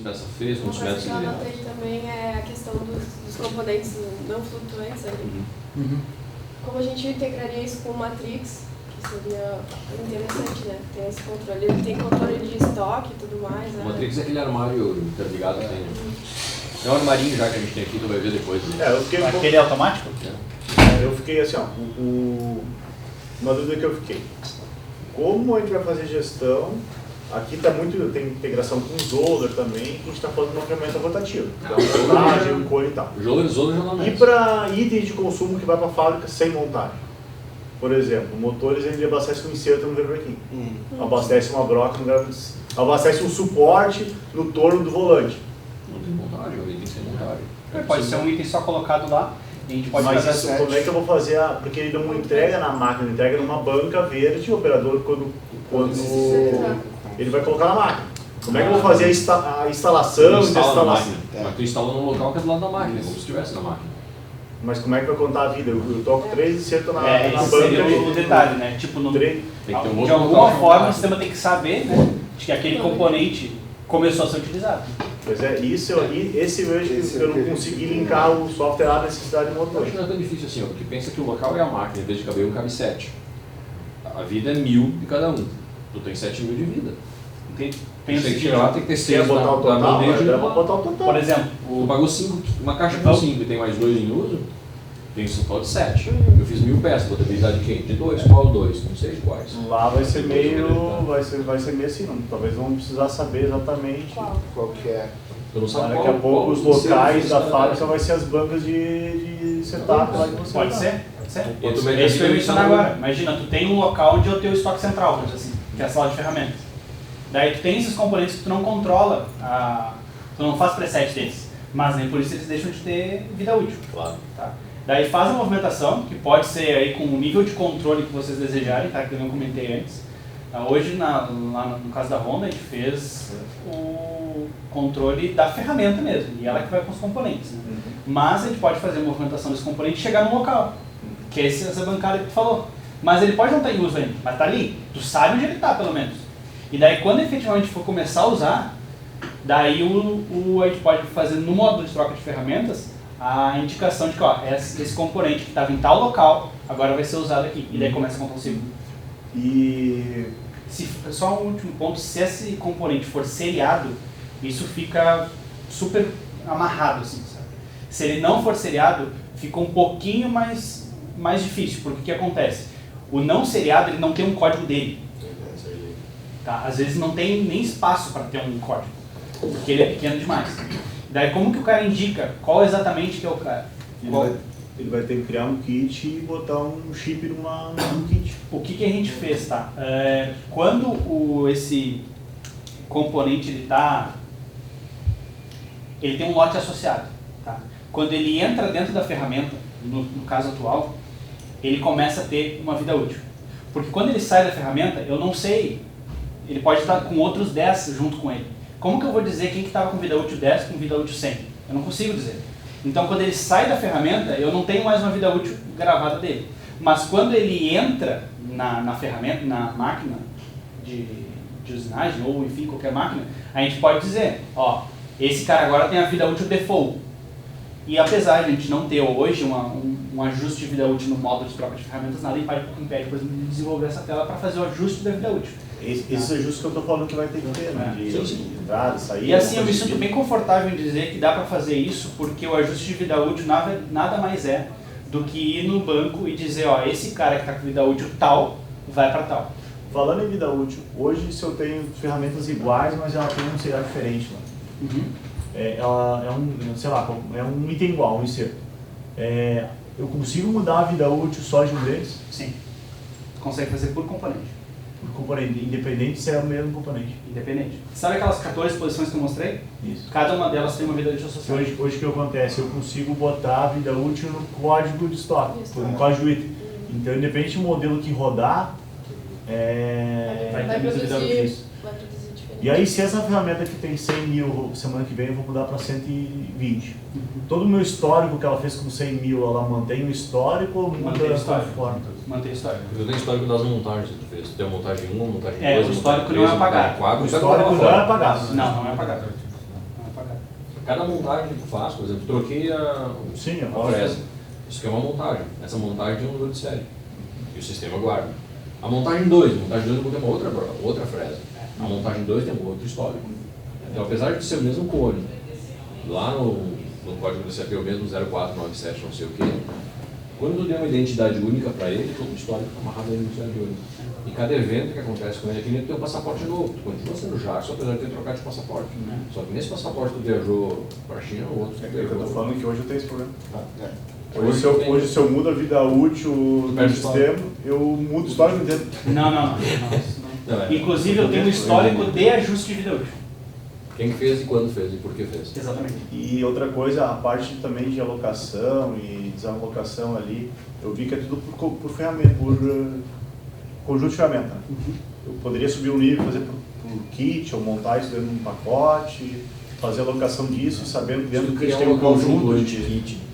peça fez, quantos metros que eu anotei também é a questão dos componentes não flutuantes ali. Como a gente integraria isso com o Matrix, que seria interessante, né? Tem esse controle. Ele tem controle de estoque e tudo mais. O Matrix é aquele armário interligado que tem. É um armarinho já que a gente tem aqui, tu vai ver depois. Eu fiquei Aquele automático? Eu fiquei assim, ó, uma dúvida que eu fiquei. Como a gente vai fazer gestão? Aqui tem integração com o Zoller também, que a gente está falando de uma ferramenta rotativa. Então, montagem, cor e tal. O Zoller já não é. E para itens de consumo que vai para a fábrica sem montagem? Por exemplo, motores ele abastece um inserto no verbrequim. Abastece uma broca no gravador. Abastece um suporte no torno do volante. Não tem montagem, o item sem montagem. Pode ser um item só colocado lá. A gente pode Mas fazer isso, como é que eu vou fazer? Porque ele não entrega na máquina, ele entrega numa banca verde, o operador quando ele vai colocar na máquina. Como é que eu vou fazer a instalação? Mas tu instala num local que é do lado da máquina, como se estivesse na máquina. Mas como é que vai contar a vida? Eu toco 3 insertos na banca. Esse seria o detalhe, né? Tipo, de alguma forma o sistema tem que saber, né, de que aquele componente começou a ser utilizado. Pois é, esse eu vejo que eu não consegui linkar o software à necessidade do Eu motor. acho que não é tão difícil assim, porque pensa que o local é a máquina, em vez de caber cabe 7. A vida é 1.000 de cada um. Tu tem 7.000 de vida. Tem que tirar lá, tem que ter 6 Quer botar o total? bandeja. Vou botar o total. Por exemplo, Tu pagou 5, uma caixa com 5 e tem mais 2 em uso, tem um total de 7. Eu fiz 1.000 peças, vou ter habilidade de quem? De 2, qual 2? Não sei quais. Lá vai ser meio assim, não. Talvez vamos precisar saber exatamente Qual que é. Eu não sei daqui a pouco os locais da fábrica vai ser as bancas de setup lá que você pode vai ser? Quanto melhor É isso que eu ia mencionar agora. Imagina, tu tem um local onde é o teu estoque central, vamos dizer assim, que é a sala de ferramentas. Daí tu tem esses componentes que tu não controla, tu não faz preset deles, mas nem por isso eles deixam de ter vida útil. Claro. Tá? Daí faz a movimentação, que pode ser aí com o nível de controle que vocês desejarem, tá? Que eu não comentei antes. Hoje, lá no caso da Honda, a gente fez o controle da ferramenta mesmo, e ela que vai com os componentes. Né? Mas a gente pode fazer a movimentação desse componente e chegar no local, que é essa bancada que tu falou. Mas ele pode não estar em uso ainda, mas tá ali, tu sabe onde ele está pelo menos. E daí quando efetivamente for começar a usar, daí a gente pode fazer no módulo de troca de ferramentas a indicação de que ó, esse componente que estava em tal local, agora vai ser usado aqui, e daí começa a contar o ciclo. E só um último ponto, se esse componente for seriado, isso fica super amarrado, assim, sabe? Se ele não for seriado, fica um pouquinho mais difícil, porque o que acontece? O não seriado, ele não tem um código dele. Tá? Às vezes não tem nem espaço para ter um código, porque ele é pequeno demais. Daí como que o cara indica qual exatamente que é o cara? ele vai ter que criar um kit e botar um chip num kit. O que a gente fez, tá? Quando esse componente ele tem um lote associado, tá? Quando ele entra dentro da ferramenta, no caso atual, ele começa a ter uma vida útil. Porque quando ele sai da ferramenta, eu não sei, ele pode estar com outros 10 junto com ele. Como que eu vou dizer quem que estava com vida útil 10 com vida útil 100? Eu não consigo dizer. Então, quando ele sai da ferramenta, eu não tenho mais uma vida útil gravada dele. Mas quando ele entra na ferramenta, na máquina de usinagem, ou enfim, qualquer máquina, a gente pode dizer, ó, esse cara agora tem a vida útil default. E apesar de a gente não ter hoje um ajuste de vida útil no módulo de troca de ferramentas, nada impede, por exemplo, de desenvolver essa tela para fazer o ajuste da vida útil. Esses ajustes que eu estou falando que vai ter que ter, né? De entrada, saída. E assim, eu me sinto bem confortável em dizer que dá para fazer isso, porque o ajuste de vida útil nada mais é do que ir no banco e dizer, ó, esse cara que está com vida útil tal, vai para tal. Falando em vida útil, hoje se eu tenho ferramentas iguais, mas ela tem um seriado diferente lá. Ela é um item igual, um inserto. Eu consigo mudar a vida útil só de um deles? Sim. Consegue fazer por componente. Por componente, independente se é o mesmo componente. Independente. Sabe aquelas 14 posições que eu mostrei? Isso. Cada uma delas tem uma vida útil associada. Hoje o que acontece? Eu consigo botar a vida útil no código de estoque, no código do item. Então, independente do modelo que rodar, vai ter mesmo vida útil. Isso. E aí, se essa ferramenta que tem 100 mil semana que vem, eu vou mudar para 120. Todo o meu histórico que ela fez com 100 mil, ela mantém o histórico ou muda Mantém o histórico. conforme? Mantém o histórico. Eu tenho histórico das montagens que tu fez. Tu tem a montagem 1, a montagem 2, o histórico não é apagado. O histórico não é apagado. Não é apagado. Cada montagem que tu faz, por exemplo, troquei a fresa. Isso aqui é uma montagem. Essa montagem tem um número de série. E o sistema guarda. A montagem 2 eu botei uma outra fresa. A montagem 2 tem um outro histórico. Então, apesar de ser o mesmo cone, lá no código do CAP, o mesmo 0497, não sei o quê, quando tu deu uma identidade única para ele, todo o histórico fica amarrado na identidade única. E cada evento que acontece com ele aqui, ele tem um passaporte novo. Tu continua sendo Jackson, apesar de ter trocado de passaporte. Só que nesse passaporte tu viajou para a China, o outro tu viajou. Eu tô falando que hoje eu tenho esse problema. Hoje, se eu mudo a vida útil do sistema, eu mudo o histórico inteiro. Não. Inclusive, eu tenho um histórico de ajuste de vida útil. Quem fez e quando fez e por que fez. Exatamente. E outra coisa, a parte também de alocação e desalocação ali, eu vi que é tudo por ferramenta, por conjunto de ferramenta. Eu poderia subir um nível, fazer por kit, ou montar isso dentro de um pacote, fazer a alocação disso, sabendo que dentro do kit tem um conjunto de kit.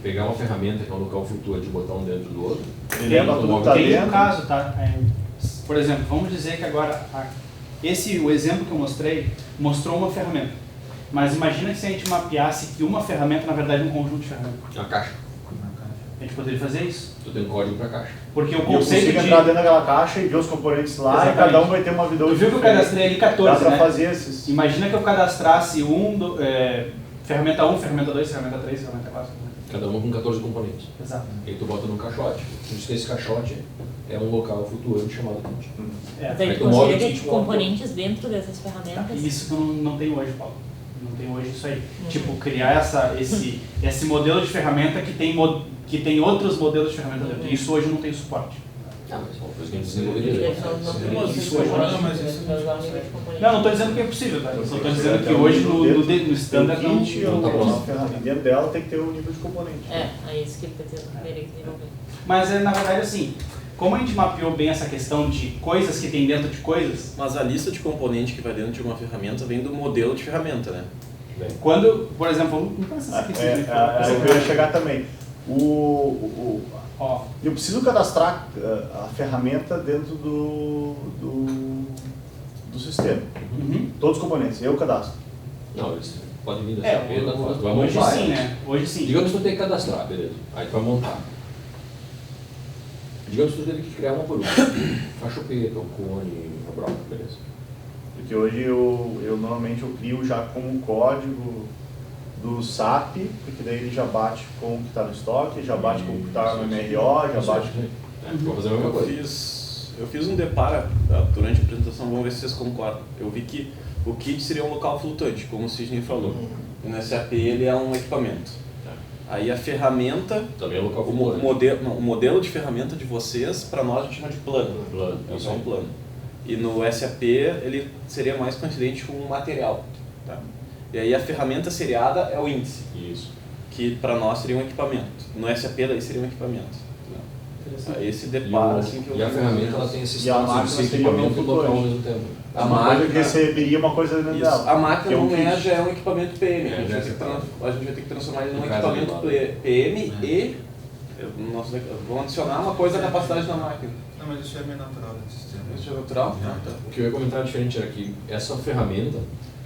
Pegar uma ferramenta que é um local flutuante e botar um dentro do outro. Ele leva tudo que tá dentro. Tem um caso, tá? Por exemplo, vamos dizer que agora, o exemplo que eu mostrei, mostrou uma ferramenta. Mas imagina que se a gente mapeasse que uma ferramenta, na verdade, é um conjunto de ferramentas. Uma caixa. A gente poderia fazer isso. Tu tem um código para caixa. Porque o conceito conceito eu consigo entrar dentro daquela caixa e ver os componentes lá. Exatamente. E cada um vai ter uma vida útil. Tu viu que eu cadastrei ali 14, dá né? Fazer esses... Imagina que eu cadastrasse ferramenta 1, ferramenta 2, ferramenta 3, ferramenta 4. Cada uma com 14 componentes. Exato. E aí tu bota num caixote. Por isso que esse caixote é um local flutuante chamado kit. Então ele consegue ter componentes dentro dessas ferramentas? Isso que eu não tenho hoje, Paulo. Não tenho hoje isso aí. Tipo, criar esse modelo de ferramenta que tem outros modelos de ferramenta dentro. Isso hoje não tem suporte. Mas é uma coisa que a gente desenvolveria. Não estou dizendo que é possível, tá? Só estou dizendo que hoje no standard não está bom. E dentro dela tem que ter um nível de componente. É isso que ele está querendo desenvolver. Mas na verdade assim, como a gente mapeou bem essa questão de coisas que tem dentro de coisas... Mas a lista de componentes que vai dentro de uma ferramenta vem do modelo de ferramenta, né? Quando, por exemplo, vamos pensar aqui. Eu ia chegar também. Eu preciso cadastrar a ferramenta dentro do sistema. Todos os componentes, eu cadastro. Não, eles podem vir da hoje sim, né? Hoje sim. Digamos que tu tem que cadastrar, beleza. Aí tu vai montar. Digamos que tu teve que criar uma por uma. A chupeta, o cone, a broca, beleza. Porque hoje eu normalmente crio já com o código do SAP, porque daí ele já bate com o que está no estoque, já bate com o que está no MRO, já bate com... Vou fazer a mesma coisa. Eu fiz um deparo durante a apresentação, vamos ver se vocês concordam. Eu vi que o kit seria um local flutuante, como o Sidney falou. E no SAP ele é um equipamento. Aí a ferramenta, também é local flutuante. O modelo de ferramenta de vocês, para nós a gente chama de plano. É só um plano. E no SAP ele seria mais coincidente com um material. Tá? E aí a ferramenta seriada é o índice. Isso. Que para nós seria um equipamento. No SAP daí seria um equipamento. Esse deparo assim que eu... E a ferramenta ela tem esse status de equipamento local ao mesmo tempo. A máquina receberia uma coisa dentro dela. A máquina não já é um equipamento PM. A gente vai ter que transformar ele num equipamento PM e vamos adicionar uma coisa à capacidade da máquina. Não, mas isso é meio natural desse sistema. Isso é natural? Tá. O que eu ia comentar diferente era que essa ferramenta,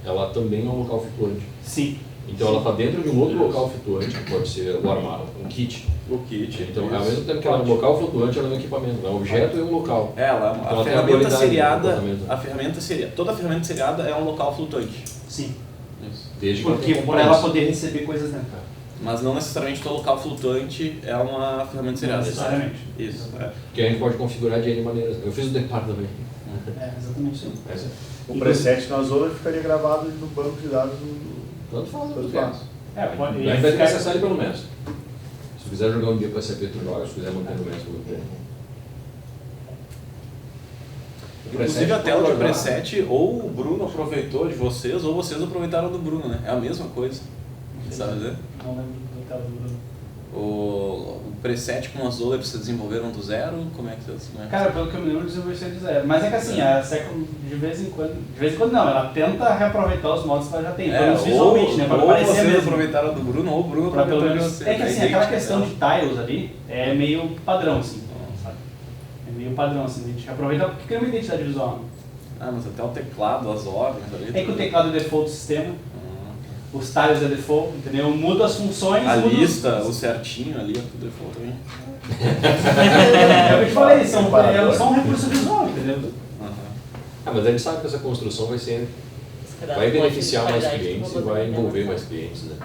ela também é um local flutuante. Sim. Então ela está dentro de um outro local flutuante, que pode ser o armário, um kit. O kit. Então, ao mesmo tempo que ela é um local flutuante, ela é um equipamento. Um objeto e um local. A ferramenta seriada, toda a ferramenta seriada é um local flutuante. Sim. Isso. Porque para ela poder receber coisas dentro. Mas não necessariamente todo local flutuante é uma ferramenta seriada. Não necessariamente. Isso. Que a gente pode configurar de N maneiras. Eu fiz o deparo também. Exatamente isso. O preset na Zola ficaria gravado no banco de dados do... Tanto faz. Pode. Aí vai ter que acessar ele pelo mestre. Se quiser jogar um dia para SAP, tu joga. Se quiser manter no mestre, tu mantém. Inclusive a tela de preset, ou o Bruno aproveitou de vocês, ou vocês aproveitaram do Bruno, né? É a mesma coisa. Sabe dizer? Não lembro do tela do Bruno. O preset com as Zola vocês desenvolveram do zero? Como é que vocês... Cara, pelo que eu me lembro, desenvolveu do zero. Mas é que assim, a Second, de vez em quando não, ela tenta reaproveitar os modos que ela já tem, pelo menos visualmente, né? Pra ou parecer vocês mesmo. aproveitaram do Bruno, ou o Bruno aproveitou de vocês. É que assim, aquela questão de tiles ali é meio padrão, assim, sabe? É meio padrão, assim, a gente aproveita porque cria uma identidade visual. Mas até o teclado, as ordens ali... É que o teclado é default do sistema. os talhos de default, entendeu? Eu mudo as funções. A mudo lista, o certinho ali, é tudo default também. É o que eu te falei, são um recurso visual, entendeu? Mas a gente sabe que essa construção vai beneficiar mais clientes e vai envolver mais clientes, né?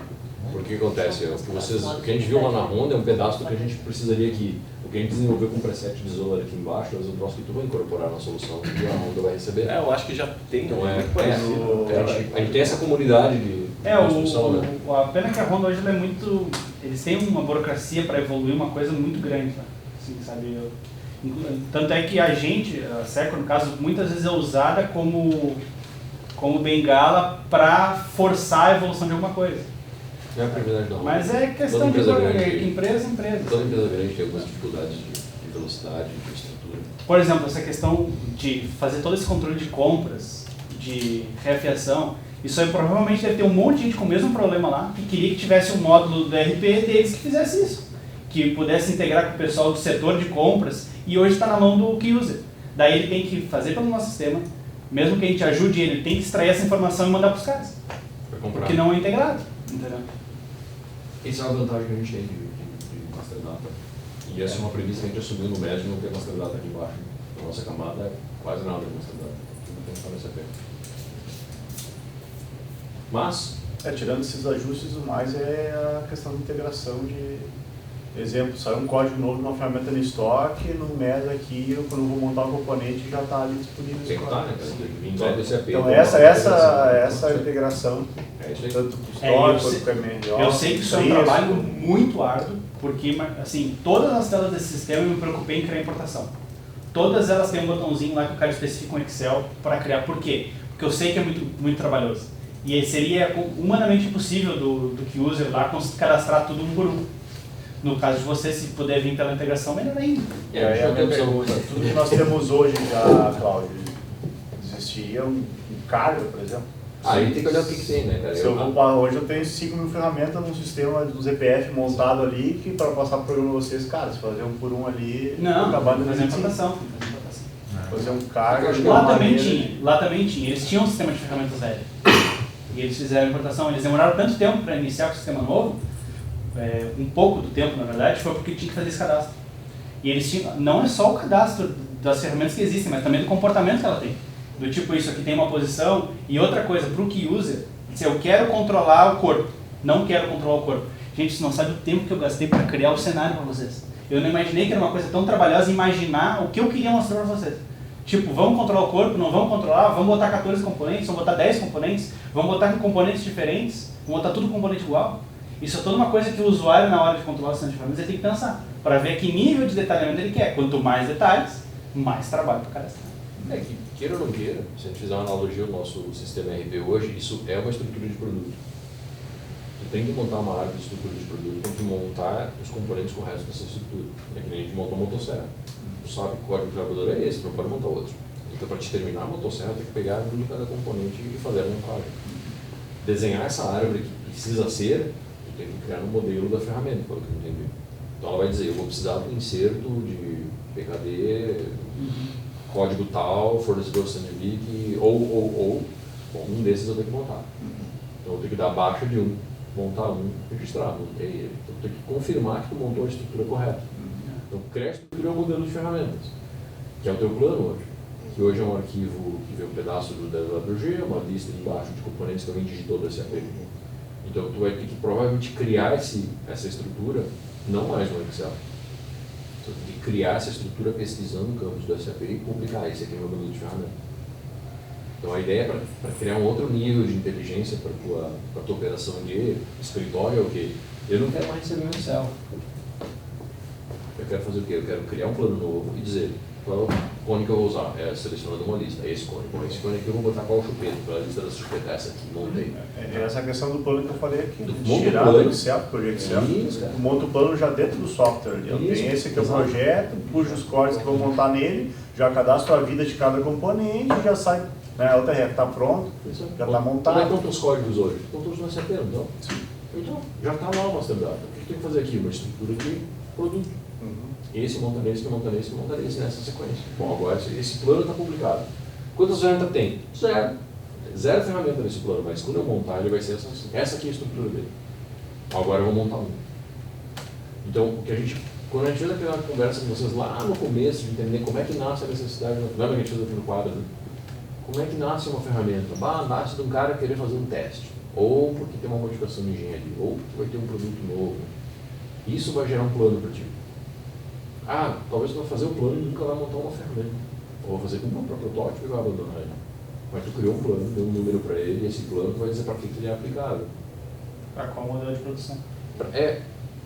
Porque o que acontece? O que a gente viu lá na Honda é um pedaço do que a gente precisaria aqui. O que a gente desenvolveu com o preset de Zola aqui embaixo, é um troço que tu vai incorporar na solução que a Honda vai receber. Eu acho que já tem, então a gente tem essa comunidade de construção, né? A pena que a Honda hoje ela é muito... Eles têm uma burocracia para evoluir uma coisa muito grande, né? Assim, sabe? Tanto é que a gente, a Seco, no caso, muitas vezes é usada como bengala para forçar a evolução de alguma coisa. Não é a privilégio não. Mas é questão de empresa. Toda empresa grande tem algumas dificuldades de velocidade, de estrutura. Por exemplo, essa questão de fazer todo esse controle de compras, de reafiação, isso aí provavelmente deve ter um monte de gente com o mesmo problema lá, que queria que tivesse um módulo do ERP deles que fizesse isso. Que pudesse integrar com o pessoal do setor de compras, e hoje está na mão do key user. Daí ele tem que fazer pelo nosso sistema, mesmo que a gente ajude ele tem que extrair essa informação e mandar para os caras. Porque não é integrado. Entendeu? Essa é a vantagem que a gente tem de Master Data. E essa é uma premissa que a gente assumiu no médio, não tem Master Data aqui embaixo. A nossa camada é quase nada de Master Data. Tudo tem que estar nesse aspecto. Mas... tirando esses ajustes, o mais é a questão de integração de... Exemplo, sai um código novo de uma ferramenta no estoque, no MES aqui, quando eu vou montar o componente, já está ali disponível. Tem que estar, né? Então essa integração, tanto com o estoque quanto com o MRO. Eu sei que isso é um trabalho muito árduo, porque assim, todas as telas desse sistema eu me preocupei em criar importação. Todas elas têm um botãozinho lá que o cara especifica um Excel para criar. Por quê? Porque eu sei que é muito trabalhoso. E seria humanamente impossível do key user lá cadastrar tudo um por um. No caso de você, se puder vir pela integração, melhor ainda. Tudo que nós temos hoje já, Cláudio, existia um cargo, por exemplo. Aí tem que olhar o que tem, né, cara? Hoje eu tenho 5.000 ferramentas num sistema do ZPF montado ali, que para passar por um vocês, cara, se fazer um por um ali, acabar de fazer importação. Fazer um cargo. Lá também tinha. Eles tinham um sistema de ferramentas velho. E eles fizeram importação. Eles demoraram tanto tempo para iniciar com o sistema novo, um pouco do tempo, na verdade, foi porque tinha que fazer esse cadastro. E eles tinham, não é só o cadastro das ferramentas que existem, mas também do comportamento que ela tem. Do tipo, isso aqui tem uma posição, e outra coisa, para o key user, se eu quero controlar o corpo, não quero controlar o corpo. Gente, você não sabe o tempo que eu gastei para criar o cenário para vocês. Eu não imaginei que era uma coisa tão trabalhosa imaginar o que eu queria mostrar para vocês. Tipo, vamos controlar o corpo, não vamos controlar, vamos botar 14 componentes, vamos botar 10 componentes, vamos botar com componentes diferentes, vamos botar tudo com componente igual. Isso é toda uma coisa que o usuário, na hora de controlar o sistema de ferramentas, ele tem que pensar, para ver que nível de detalhamento ele quer. Quanto mais detalhes, mais trabalho para cadastrar. Que queira ou não queira, se a gente fizer uma analogia ao nosso sistema RP hoje, isso é uma estrutura de produto. Tu tem que montar uma área de estrutura de produto, tem que montar os componentes corretos dessa estrutura. É que nem a gente montou a motosserra. Tu sabe que o código do gravador é esse, não pode montar outro. Então, para te terminar a motosserra, tem que pegar cada componente e fazer a montagem. Desenhar essa árvore que precisa ser, tu tem que criar um modelo da ferramenta, pelo que eu entendi. Então, ela vai dizer, eu vou precisar do inserto de PKD, código tal, fornecedor Sandvik, ou um desses eu tenho que montar. Então, eu tenho que dar baixa de um, montar um, registrar, montei ele. Então, eu tenho que confirmar que tu montou a estrutura correta. Então, criar a estrutura é um modelo de ferramentas, que é o teu plano hoje. Que hoje é um arquivo que vê um pedaço do DWG, uma lista embaixo de componentes que alguém digitou do SAP. Então, tu vai ter que provavelmente criar essa estrutura, não mais no Excel. Tu tem que criar essa estrutura pesquisando campos do SAP e publicar. Esse aqui é o meu modelo de ferramenta. Então, a ideia é para criar um outro nível de inteligência para a tua operação de escritório é o quê? Eu não quero mais receber um Excel. Eu quero fazer o quê? Eu quero criar um plano novo e dizer qual cone que eu vou usar. É selecionando uma lista. É esse cone. Bom, esse cone aqui eu vou botar qual chupeta. Para a lista da chupeta, essa aqui, montei. É essa questão do plano que eu falei aqui. Tirar do Excel, projeto Excel. Tu monta o plano já dentro do software. Ali. Tem esse aqui é o projeto, puxa os códigos que vou montar nele, já cadastro a vida de cada componente e já sai. A outra reta está pronto, já está montado. Como é que conta os códigos hoje? Estão todos no SAP, então? Então, já está lá o Master Data. O que tem que fazer aqui? Uma estrutura de produto. Esse monta nesse, que monta nesse, que monta nesse, nessa sequência. Bom, agora esse plano está publicado. Quantas ferramentas tem? Zero. zero ferramenta nesse plano, mas quando eu montar ele vai ser essa aqui é a estrutura dele. Agora eu vou montar um. Então, quando a gente fez aquela conversa com vocês lá no começo, de entender como é que nasce a necessidade, lembra que a gente fez aqui no quadro, né? Como é que nasce uma ferramenta? Nasce de um cara querer fazer um teste, ou porque tem uma modificação de engenharia, ou porque vai ter um produto novo. Isso vai gerar um plano para ti. Talvez tu vai fazer o plano e nunca vai montar uma ferramenta. Ou vai fazer com um protótipo e vai abandonar ele. Mas tu criou um plano, deu um número para ele, e esse plano vai dizer para que ele é aplicável. Para qual modelo de produção?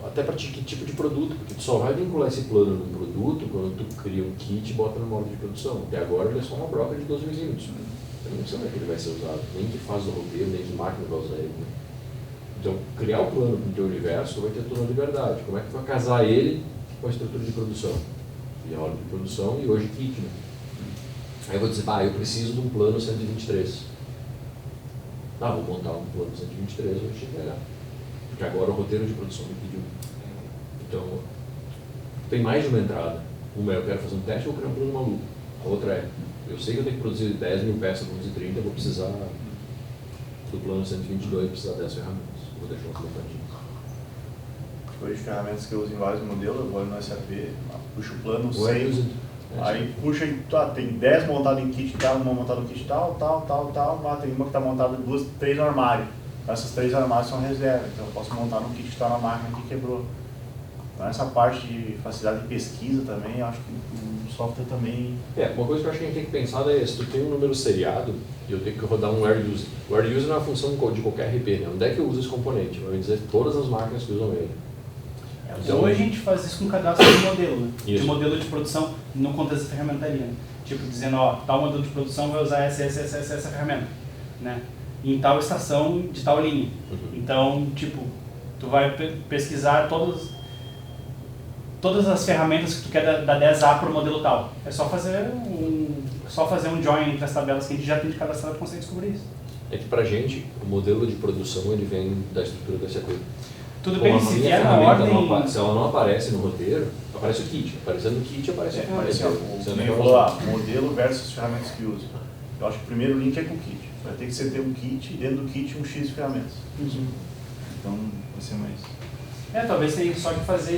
Até para que tipo de produto, porque tu só vai vincular esse plano num produto quando tu cria um kit e bota no modo de produção. Até agora ele é só uma broca de 12 milímetros. Eu não sei como é que ele vai ser usado, nem que faz o roteiro, nem que máquina vai usar ele. Né? Então, criar o plano para o teu universo, tu vai ter toda a liberdade. Como é que tu vai casar ele com a estrutura de produção? E a ordem de produção e hoje kit, né? Aí eu vou dizer, eu preciso de um plano 123. Vou montar um plano 123 e vou te entregar. Porque agora o roteiro de produção me pediu. Então, tem mais de uma entrada. Uma é eu quero fazer um teste ou eu quero um plano maluco. A outra é, eu sei que eu tenho que produzir 10 mil peças, vou produzir 30, eu vou precisar do plano 122, vou precisar 10 ferramentas. Vou deixar umas montadinhas. Hoje ferramentas que eu uso em vários modelos, eu vou no SAP, puxo o plano 100, aí puxa, tem 10 montadas em kit tal, uma montada em kit tal, tem uma que está montada em 3 no armário. Essas 3 armários são reserva, então eu posso montar no kit que está na máquina que quebrou. Então essa parte de facilidade de pesquisa também, eu acho que o software também... Uma coisa que eu acho que a gente tem que pensar é se tu tem um número seriado e eu tenho que rodar um where user. O where user é uma função de qualquer RP, né? Onde é que eu uso esse componente? Vai dizer todas as máquinas que usam ele. Então, hoje a gente faz isso com cadastro de modelo, né? Isso. De modelo de produção no contexto da ferramentaria. Né? Tipo, dizendo, tal modelo de produção vai usar essa ferramenta, né? Em tal estação de tal linha. Então, tipo, tu vai pesquisar todas as ferramentas que tu quer da 10A para o modelo tal. É só fazer um join entre as tabelas que a gente já tem de cadastrado e consegue descobrir isso. É que pra gente, o modelo de produção ele vem da estrutura do SAP. Tudo bem, se vier na ordem... Se ela não aparece no roteiro, aparece o kit. Aparecendo no kit, aparece a ferramenta. Eu falou modelo versus ferramentas que usa. Eu acho que o primeiro link é com o kit. Vai ter que ser ter um kit e dentro do kit um X de ferramentas. Então, vai ser mais... talvez tenha só que fazer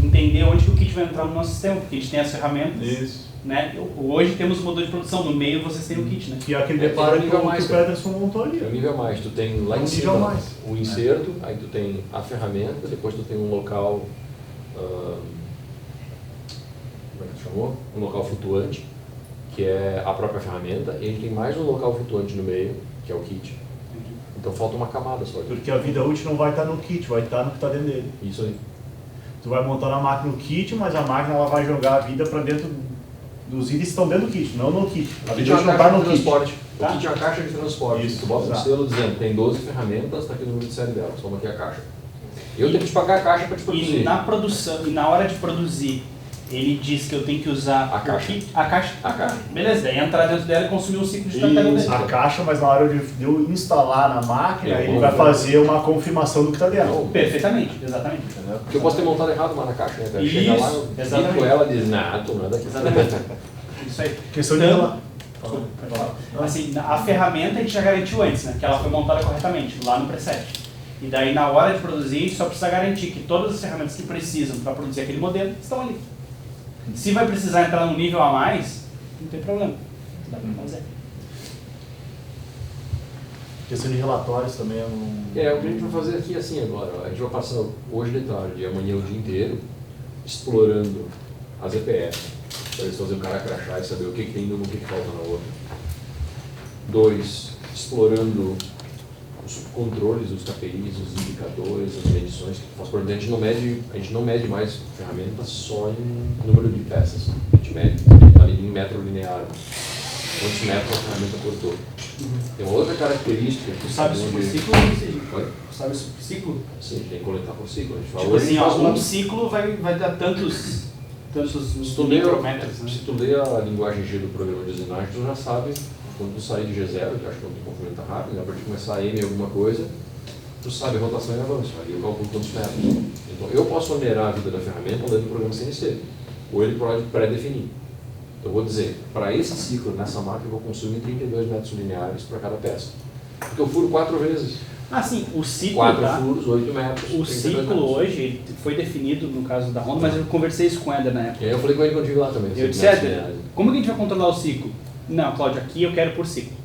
entender onde que o kit vai entrar no nosso sistema, porque a gente tem as ferramentas. Isso. Né? Hoje temos o modelo de produção, no meio vocês têm o kit, né? Que é aquele deparo que o Peterson montou ali. É um nível mais, tu tem lá em cima o inserto, aí tu tem a ferramenta, depois tu tem um local, como é que tu chamou? Um local flutuante, que é a própria ferramenta, e a gente tem mais um local flutuante no meio, que é o kit. Então falta uma camada só. Porque a vida útil não vai estar no kit, vai estar no que está dentro dele. Isso aí. Tu vai montar na máquina o kit, mas a máquina ela vai jogar a vida para dentro dos itens que estão dentro do kit, não no kit. A vida útil não está no transporte. Tá? O kit é uma caixa de transporte. Isso, tu bota um selo dizendo, tem 12 ferramentas, está aqui o número de série dela, toma aqui a caixa. Eu tenho que te pagar a caixa para te produzir. E na produção, e na hora de produzir, ele diz que eu tenho que usar a caixa. A caixa. Beleza, daí entrar dentro dela e consumir um ciclo de tartaruga dele. A caixa, mas na hora de eu instalar na máquina, ele vai fazer uma confirmação do que está dentro. Perfeitamente, exatamente. Porque eu posso ter montado errado lá na caixa, né? Isso, chega lá, eu exatamente. com ela e diz, tu não é daqui. Exatamente. Isso aí. Questão de Então, assim, a ferramenta a gente já garantiu antes, né? Que ela foi montada corretamente, lá no preset. E daí na hora de produzir, a gente só precisa garantir que todas as ferramentas que precisam para produzir aquele modelo estão ali. Se vai precisar entrar num nível a mais, não tem problema. Dá para fazer. Questão de relatórios também é um... O que a gente vai fazer aqui assim agora, a gente vai passar hoje de tarde e amanhã o dia inteiro explorando as EPF, para eles fazerem o cara crachar e saber o que tem numa, o que falta na outra. 2, explorando os controles, os KPIs, os indicadores, as medições que tu faz por dentro. A gente não mede mais ferramentas só em número de peças, a gente mede em metro linear. Quantos metros a ferramenta cortou. Tem uma outra característica que tu sabe isso por ciclo? Tu sabe isso por ciclo? Sim, tem que coletar por ciclo. A gente tipo assim, um ciclo vai dar tantos micrometros. Se tu ler a linguagem G do programa de usinagem, tu já sabe, quando tu sair de G0, que acho que não tem comprimento rápido, a partir de começar a M alguma coisa, tu sabe rotação e avanço, ali eu calculo quantos metros. Então eu posso onerar a vida da ferramenta lendo o programa CNC, ou ele pode pré-definir. Eu vou dizer, para esse ciclo, nessa máquina, eu vou consumir 32 metros lineares para cada peça. Porque eu furo 4 vezes. Ah, sim, o ciclo, 4 tá? furos, 8 metros. O 32 ciclo metros. hoje ele foi definido no caso da Honda, mas eu conversei isso com o Éder na época. E aí eu falei com ele quando eu tive lá também. Eu 5 disse, metros Éder, lineares. como que a gente vai controlar o ciclo? Não, Cláudio, aqui eu quero por ciclo.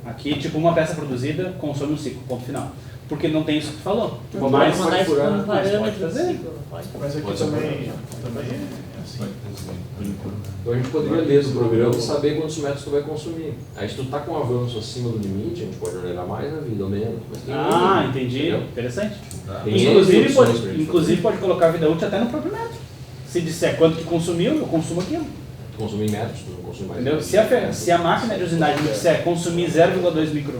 Aqui, tipo, uma peça produzida consome um ciclo, ponto final. Porque não tem isso que tu falou. Mas Mas, Mandar isso furar, como mas parâmetro do fazer. ciclo, pode. Mas aqui Pode também é assim. Então a gente poderia ler do programa e saber quantos metros tu vai consumir. Aí se tu tá com um avanço acima do limite, a gente pode onerar mais a vida ou menos. Mas tem ah, um, entendi. entendeu? Interessante. Tem Inclusive N opções pra pode, gente inclusive fazer. pode colocar a vida útil até no próprio metro. Se disser quanto que consumiu, eu consumo aquilo. Tu consumir em metros, tu não consome mais. Entendeu? Se a máquina de usinagem me disser consumir 0,2 micro.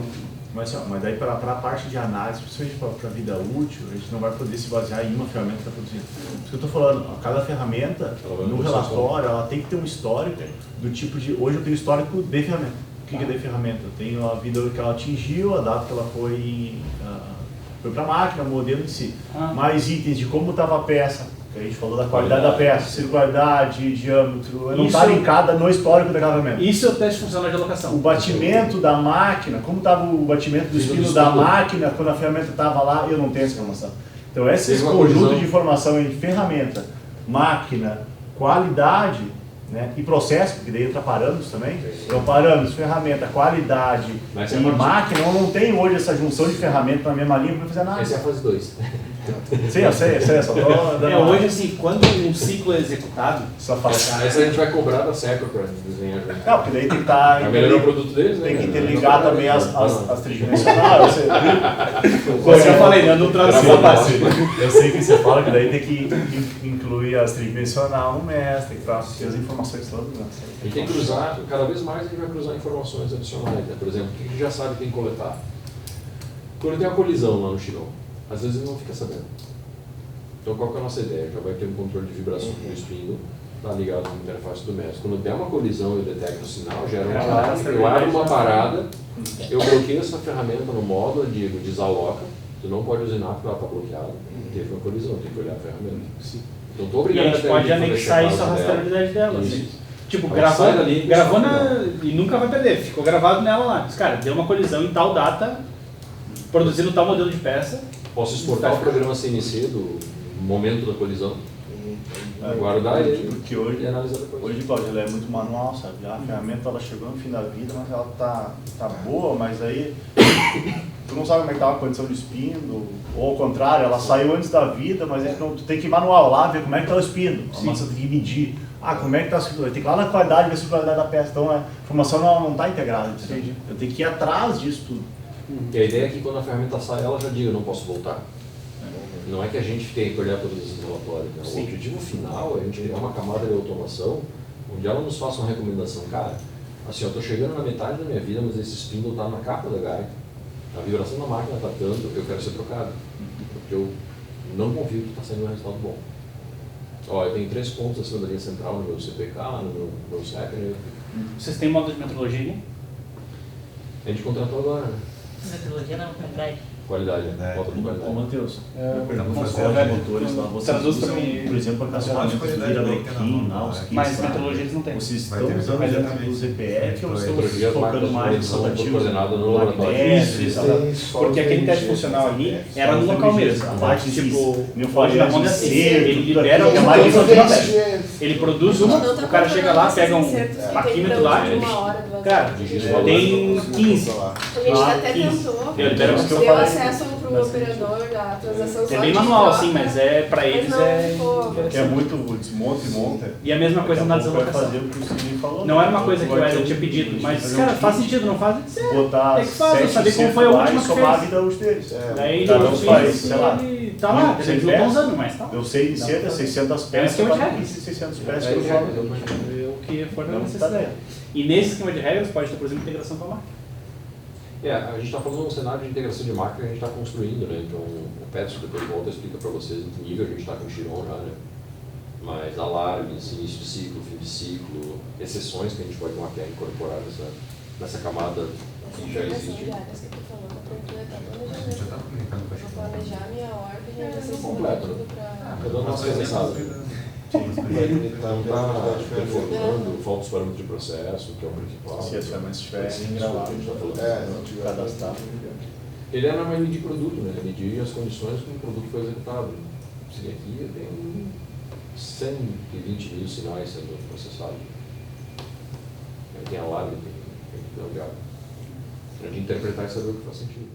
Mas, assim, ó, mas daí para a parte de análise, principalmente para a vida útil, a gente não vai poder se basear em uma ferramenta que está produzindo. Por isso que eu estou falando, cada ferramenta, no relatório, ela tem que ter um histórico do tipo de... Hoje eu tenho histórico de ferramenta. O que é de ferramenta? Eu tenho a vida que ela atingiu, a data que ela foi para a máquina, o modelo em si. Mais itens de como estava a peça, que a gente falou da qualidade da peça, circularidade, diâmetro, não está linkada no histórico daquela ferramenta. Isso é o teste funcional de alocação. O batimento da máquina, como estava o batimento do espino da máquina quando a ferramenta estava lá, eu não tenho essa informação. Então esse conjunto de informação em ferramenta, máquina, qualidade, né, e processo, porque daí entra parâmetros também. Então parâmetros, ferramenta, qualidade e máquina, eu não tenho hoje essa junção de ferramenta na mesma linha para fazer nada. Essa é a fase 2. Sim, eu sei, só tô dando hoje assim, quando um ciclo é executado, só fala. Essa a gente vai cobrar da Seco para desenhar junto. Não, porque daí tem que estar... Vai melhorar o produto deles, né? Tem que interligar também as tridimensionais. Você eu falei, eu não trago essa parte. Eu sei que você fala que daí tem que incluir as tridimensional no MES, tem que ter as informações todas. Né? A gente tem que cruzar, cada vez mais a gente vai cruzar informações adicionais. Né? Por exemplo, o que a gente já sabe que tem que coletar? Quando tem uma colisão lá no Chirão, às vezes ele não fica sabendo. Então qual que é a nossa ideia? Já vai ter um controle de vibração do espinho, está ligado na interface do MES. Quando der uma colisão, eu detecto o sinal, gera um alarme, eu abro uma parada, eu bloqueio essa ferramenta no módulo, digo, desaloca, tu não pode usinar porque ela está bloqueada, teve uma colisão, tem que olhar a ferramenta. Então estou e obrigado a gente pode anexar isso à rastreabilidade dela. Assim. Tipo, gravou e nunca vai perder, ficou gravado nela lá. Mas, cara, deu uma colisão em tal data, produzindo tal modelo de peça. Posso exportar o programa CNC do momento da colisão, guardar ele porque e analisar depois. Hoje, Cláudio, ela é muito manual, sabe? A ferramenta ela chegou no fim da vida, mas ela tá boa, mas aí tu não sabe como é que tá a condição de espino, ou ao contrário, ela saiu antes da vida, mas aí tu tem que ir manual lá, ver como é que tá o espino, você tem que medir. Como é que tá a circularidade? Tem que ir lá na qualidade, ver a circularidade da peça, então a informação não está integrada. Eu tenho que ir atrás disso tudo. E a ideia é que quando a ferramenta sai, ela já diga, eu não posso voltar. Não é que a gente tenha que olhar todos esses relatórios. Né? O objetivo final é a gente criar uma camada de automação onde ela nos faça uma recomendação. Cara, assim, eu estou chegando na metade da minha vida, mas esse spindle está na capa da gaita. A vibração da máquina está tanto, eu quero ser trocado. Porque eu não confio que está saindo um resultado bom. Ó, eu tenho 3 pontos acima da linha central no meu CPK, no meu CEP. Vocês têm módulo de metrologia ali? A gente contratou agora, né? Metrologia não, qualidade. Qualidade, volta de qualidade. Ô, Matheus, vamos fazer fazer de motores lá. Vocês traduz usam, pra mim. por exemplo, aquelas ferramentas de Alequim, Mas metrologia eles não têm. Vocês Vai estão ter usando metrologia dentro do ZPF ou Metrologia, estão focando mais em rotativos? coordenada no laboratório. Porque aquele teste funcional ali era no local mesmo. A parte Tipo, meu hoje na Honda C, ele libera é uma mais coisa importante. ele produz uma, o cara chega lá, pega um paquímetro lá, cara, tem 15. A gente até tentou, deu acesso pro operador da transação. É bem manual assim, mas pra eles é... Que é muito desmonta e monta. E a mesma coisa na desalocação. Fazer o que o Sidney falou. Não era uma coisa que o Edson tinha pedido, mas, cara, faz sentido, não faz? Botar É que faz, eu saber como foi a última que somar a fez. vida útil deles. Daí Cada um ele faz, sei lá. tá lá, eles não estão usando, mas tá. Eu sei de 100 a 600 peças, esquema de eu regras. 600 peças que eu falo. O que for da Não, necessidade. E nesse esquema de regras pode ter, por exemplo, integração com a máquina. A gente está falando de um cenário de integração de máquina que a gente está construindo, né? Então, o Petson depois volta e explica para vocês em que nível a gente está com o Chiron já, né? Mas alarmes, início de ciclo, fim de ciclo, exceções que a gente pode mapear e incorporar nessa camada que já existe. Já tá comunicando com a gente. Vou planejar a minha ordem e vocês Completo, né? tudo pra... Eu dou uma pensada. Ele não está performando, falta os parâmetros de processo, que é o principal. Se as ferramentas estiverem gravadas, cadastrar. Ele era mais medir produto, né? Medir as condições que o produto foi executado. Se aqui tem 120 mil sinais sendo processados. Aí tem alarme, tem que dar um gado. Para interpretar e saber o que faz sentido.